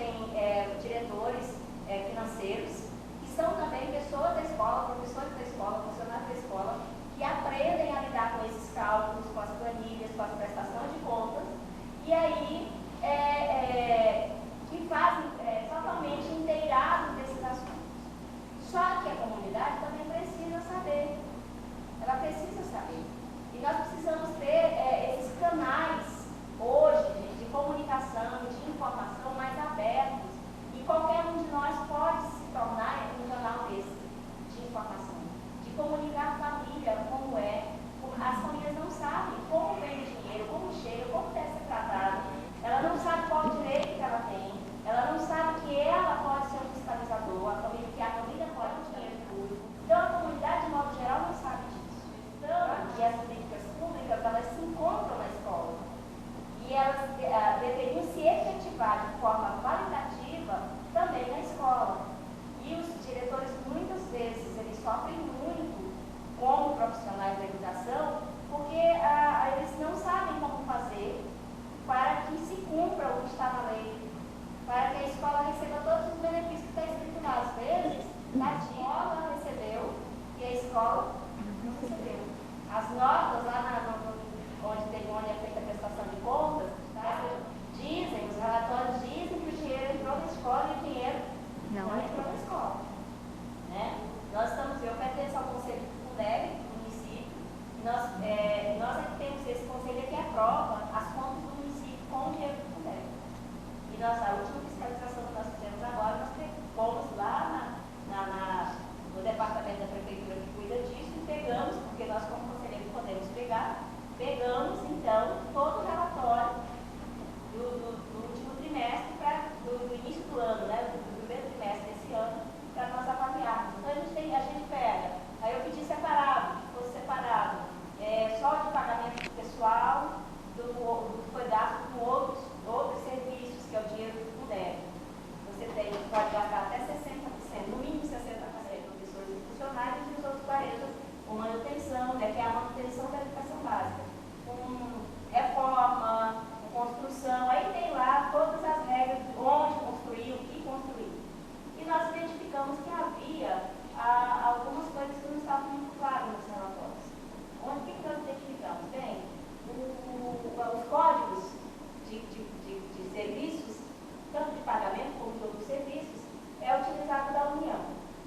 tem diretores financeiros, que são também pessoas da escola, professores da escola, funcionários da escola, que aprendem a lidar com esses cálculos, com as planilhas, com as prestações de contas, e aí que fazem totalmente inteirados desses assuntos. Só que a comunidade também precisa saber. Ela precisa saber. E nós precisamos ter esses canais, hoje, de comunicação, de informação mais abertos. E qualquer um de nós pode se tornar um canal desse, de informação. De comunicar a família como é. As famílias não sabem como vem o dinheiro, como chega, como deve ser tratado. Ela não sabe qual direito que ela tem. Ela não sabe que ela pode ser um fiscalizador, que a família pode ter um dinheiro público. Então, a comunidade, de modo geral, não sabe disso. E as políticas públicas, elas se encontram na escola. E elas deveriam se efetivar de forma qualitativa também na escola. E os diretores, muitas vezes, eles sofrem muito como profissionais da educação, porque eles não sabem como fazer para que se cumpra o que está na lei, para que a escola receba todos os benefícios que está escrito lá. Às vezes, a escola recebeu e a escola não recebeu. As notas lá onde é feita a prestação de contas, dizem, os relatórios dizem que o dinheiro entrou na escola e o dinheiro não entrou na escola. Né? Eu pertenço ao conselho do Fundeb, do município, e nós temos esse conselho que aprova as contas do município com o dinheiro do Fundeb. E a última fiscalização que nós fizemos agora, nós fomos lá no departamento da prefeitura que cuida disso e pegamos, porque nós como conselheiro podemos pegamos então todo o relatório do último trimestre, do início do ano, né, do primeiro trimestre desse ano, para nós avaliarmos. Então a gente pega, aí eu pedi separado, fosse separado, só de pagamento pessoal, do que foi gasto com outros serviços, que é o dinheiro do Fundeb. Você pode gastar até 60%, no mínimo 60%, professores e funcionários, e os outros 40% com manutenção, né, que é a manutenção da educação básica, com reforma, com construção, aí tem lá todas as regras de onde construir, o que construir. E nós identificamos que havia algumas coisas que não estavam muito claras nos relatórios. O que nós identificamos? Bem, os códigos de serviços, tanto de pagamento como de outros serviços, é utilizado da União.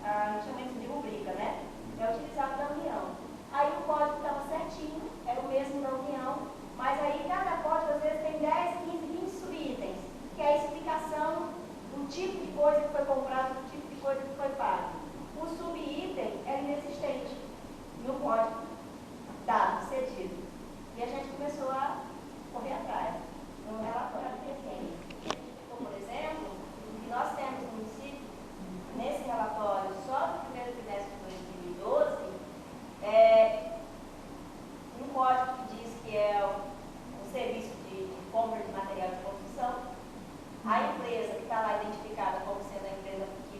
A gente chama isso de rubrica, né? É utilizado da União. Aí o código estava certinho, era o mesmo da União, mas aí cada código às vezes tem 10, 15, 20 subitens, que é a explicação do tipo de coisa que foi comprado, do tipo de coisa que foi pago. O subitem é inexistente no código dado, cedido. E a gente começou a correr atrás. Um relatório pequeno. Por exemplo, que nós temos no município, nesse relatório, só do primeiro trimestre de 2012, um código que diz que é o serviço de compra de material de construção, a empresa que está lá identificada como sendo a empresa que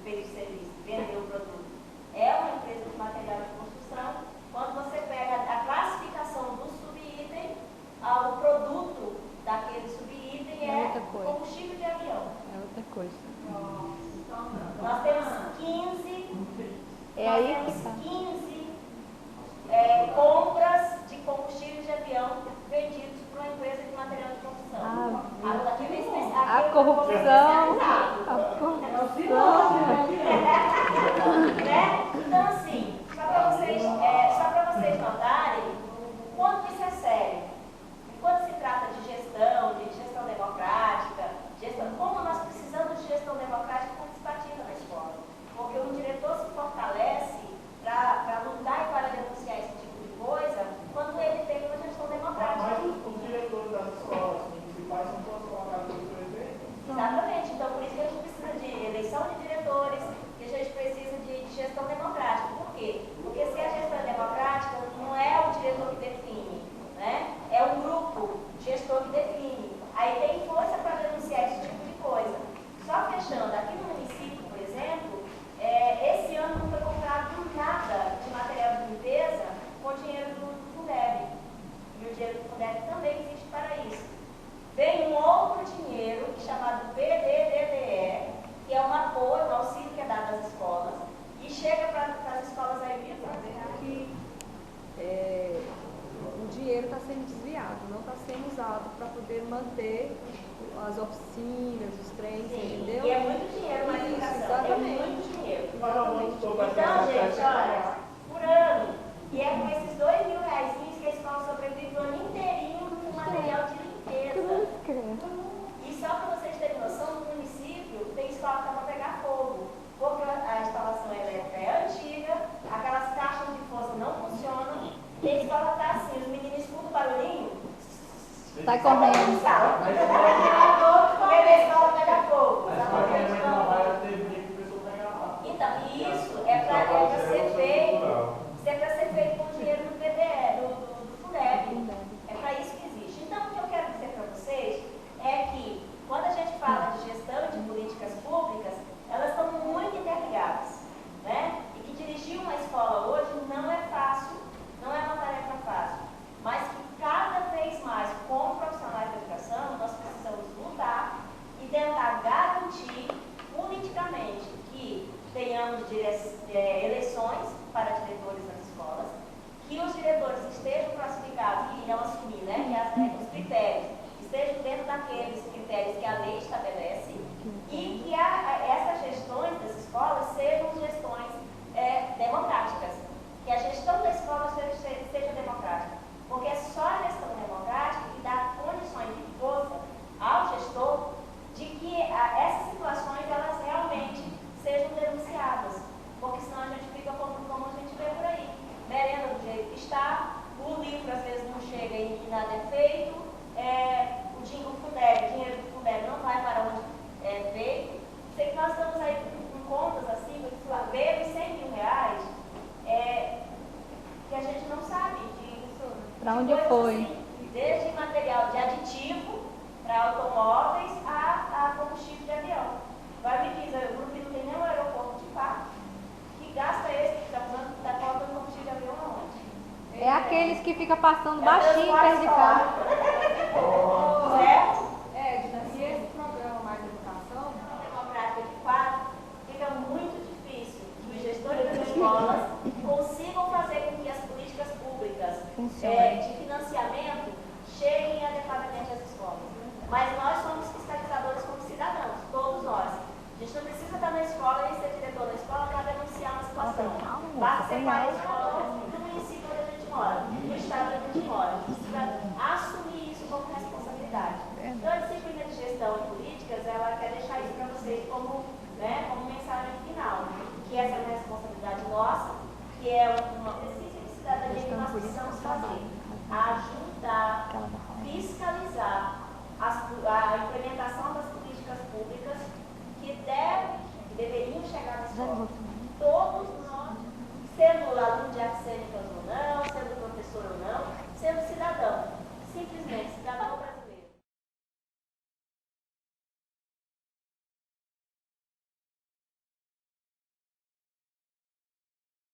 fez o serviço, vendeu o produto, é uma empresa de material de construção. Quando você pega a classificação do subitem, o produto daquele subitem é combustível de avião. É outra coisa. Nós temos 15 compras de combustível de avião vendidos para uma empresa de material de construção. A corrupção. Né? Então, assim, só para vocês notarem o quanto isso é sério. Quando se trata de gestão democrática, como nós precisamos de gestão democrática participativa na escola. Porque um diretor se fortalece para lutar e para denunciar esse tipo de coisa quando ele tem uma gestão democrática. Mas os diretores das escolas municipais não foram colocados pelo prefeito? Exatamente. Então, por isso que a gente precisa de eleição de diretores, que a gente precisa de gestão democrática. Por quê? Porque se a gestão é democrática, não é o diretor que define, né? É um grupo gestor que define. Aí tem força para denunciar esse tipo de coisa. Só fechando, aqui no município, por exemplo, esse ano não foi comprado nada de material de limpeza com dinheiro do Fundeb. E o dinheiro do Fundeb também existe para isso. Vem um outro dinheiro chamado Sai correndo. Bebê escola pega fogo. Mas pra quem não trabalha, teve dia que a pessoa pega lá. Então, isso é para ser feito. Isso é para ser feito com dinheiro do PDE, do FUNEB. É para isso que existe. Então, o que eu quero dizer para vocês é que, quando a gente fala de gestão e de políticas públicas, elas estão muito interligadas, né? E que dirigir uma escola hoje não é fácil, não é uma tarefa fácil, mas que cada vez mais, como profissionais da educação, nós precisamos lutar e tentar garantir politicamente que tenhamos eleições para diretores das escolas, que os diretores estejam classificados e irão assumir, né, que os critérios estejam dentro daqueles critérios que a lei estabelece e que essas gestões das escolas sejam gestões democráticas, que a gestão da escola seja democrática, porque é só a gestão democrática que dá condições de força ao gestor de que essas situações elas realmente sejam denunciadas, porque senão a gente fica como a gente vê por aí, merenda do jeito que está, o livro às vezes não chega e nada é feito, o dinheiro do Fundeb não vai para onde é feito. Sei que nós estamos aí com contas assim, menos de 100 mil reais, que a gente não sabe Para onde foi? Assim, desde material de aditivo para automóveis a combustível de avião. Agora me diz, o grupo que não tem nem um aeroporto de fato, que gasta esse que está colocando combustível de avião aonde? É aqueles que ficam passando baixinho perto de casa. Certo? E esse programa Mais Educação? Democrática de quadro, fica muito difícil que os gestores das escolas consigam fazer com que as políticas públicas de financiamento cheguem adequadamente às escolas. Mas nós somos fiscalizadores como cidadãos, todos nós. A gente não precisa estar na escola e ser diretor da escola para denunciar uma situação. Basta ser pai da escola do município onde a gente mora, do estado onde a gente mora. A gente precisa assumir isso como responsabilidade. Então, a disciplina de gestão e políticas, ela quer deixar isso para vocês como mensagem final. Que essa é uma responsabilidade nossa, que é uma exercício de cidadania que nós precisamos fazer. Ajudar, fiscalizar a implementação das políticas públicas que deveriam chegar na escola. Todos nós, sendo aluno de artes cênicas ou não, sendo professor ou não, sendo cidadão. Simplesmente cidadão.